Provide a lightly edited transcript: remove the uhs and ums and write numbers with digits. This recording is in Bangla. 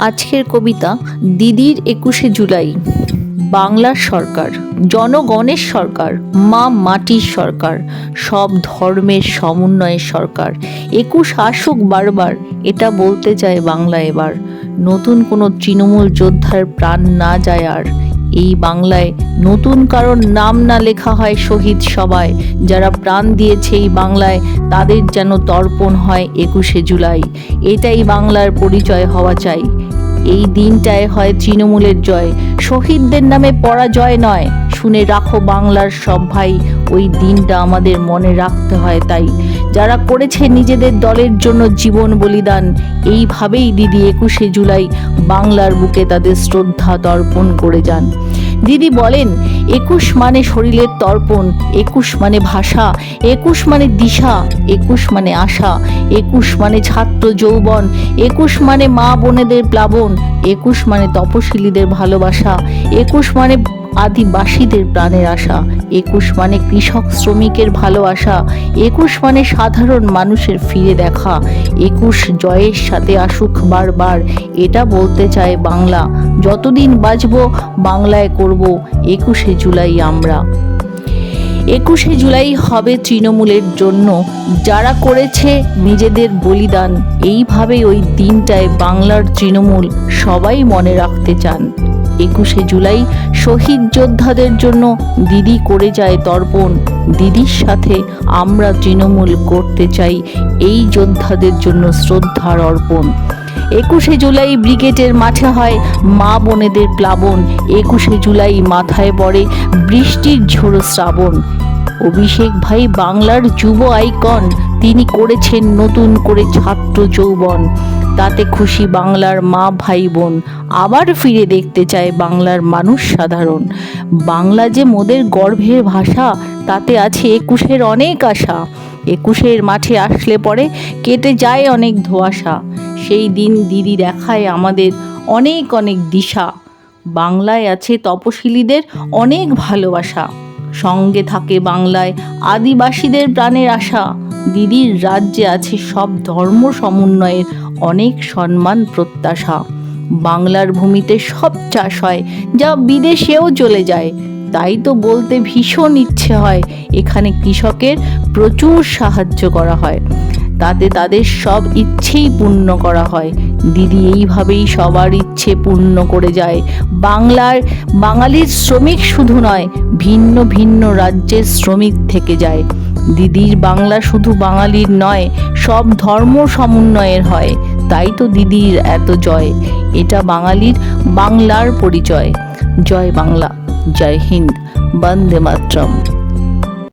আজকের কবিতা দিদির 21শে জুলাই। বাংলার সরকার, জনগণের সরকার, মা মাটির সরকার, সব ধর্মের সমন্বয়ের সরকার। 21 আসুক বারবার, এটা বলতে চায় বাংলা এবার। নতুন কোনো তৃণমূল যোদ্ধার প্রাণ না যায় আর। এই বাংলায় নতুন কারোর নাম না লেখা হয় শহীদ সভায়। যারা প্রাণ দিয়েছে এই বাংলায়, তাদের যেন তর্পণ হয় 21শে জুলাই। এটাই বাংলার পরিচয় হওয়া চাই। এই দিনটায় হয় তৃণমূলের জয়, শহীদদের নামে পরাজয় নয়। শুনে রাখো বাংলার সব ভাই, ওই দিনটা আমাদের মনে রাখতে হয় তাই। যারা করেছে নিজেদের দলের জন্য জীবন বলিদান, এইভাবেই দিদি 21শে জুলাই বাংলার বুকে তাদের শ্রদ্ধা তর্পণ করে যান। দিদি বলেন, 21 মানে শরীরের তর্পণ, 21 মানে ভাষা, 21 মানে দিশা, 21 মানে আশা, 21 মানে ছাত্র যৌবন, 21 মানে মা বোনেদের প্লাবন, 21 মানে তপশিলীদের ভালোবাসা, 21 মানে আদিবাসীদের প্রাণের আশা, 21 মানে কৃষক শ্রমিকের ভালোবাসা, 21 মানে সাধারণ মানুষের ফিরে দেখা। 21 জয়ের সাথে আসুক বারবার, এটা বলতে চায় বাংলা। যতদিন বাঁচব বাংলায় করব 21শে জুলাই আমরা। 21শে জুলাই হবে তৃণমূলের জন্য, যারা করেছে নিজেদের বলিদান। এইভাবেই ওই দিনটায় বাংলার তৃণমূল সবাই মনে রাখতে চান। 21শে জুলাই শহীদ যোদ্ধাদের জন্য দিদি করে যায় তর্পণ। দিদির সাথে আমরা তৃণমূল করতে চাই এই যোদ্ধাদের জন্য শ্রদ্ধার অর্পণ। 21শে জুলাই ব্রিগেডের মাঠে হয় মা বোনেদের প্লাবন। 21শে জুলাই মাথায় পড়ে বৃষ্টির ঝোড়ো শ্রাবণ। অভিষেক ভাই বাংলার যুব আইকন, তিনি করেছেন নতুন করে ছাত্র যৌবন। তাতে খুশি বাংলার মা ভাই বোন, আবার ফিরে দেখতে চায় বাংলার মানুষ সাধারণ। বাংলা যে মোদের গর্ভের ভাষা, তাতে আছে 21-এর অনেক আশা। 21-এর মাঠে আসলে পরে কেটে যায় অনেক ধোঁয়াশা। সেই দিন দিদি দেখায় আমাদের অনেক অনেক দিশা। বাংলায় আছে তপশিলীদের অনেক ভালোবাসা, সঙ্গে থাকে বাংলায় আদিবাসীদের প্রাণের আশা। দিদির রাজ্যে আছে সব ধর্ম সমন্বয়ের অনেক সম্মান প্রত্যাশা। বাংলার ভূমিতে সব চাষ হয়, যা বিদেশেও চলে যায়। তাই তো বলতে ভীষণ ইচ্ছে হয়, এখানে কৃষকের প্রচুর সাহায্য করা হয়, তাতে তাদের সব ইচ্ছেই পূর্ণ করা হয়। দিদি এইভাবেই সবার ইচ্ছে পূর্ণ করে যায়। বাঙালির শ্রমিক শুধু নয়, ভিন্ন ভিন্ন রাজ্যের শ্রমিক থেকে যায়। দিদির বাংলা শুধু বাঙালির নয়, সব ধর্ম সমন্বয়ের হয়। তাই তো দিদির এত জয়, এটা বাংলার পরিচয়। জয় বাংলা, জয় হিন্দ, বন্দে মাতরম।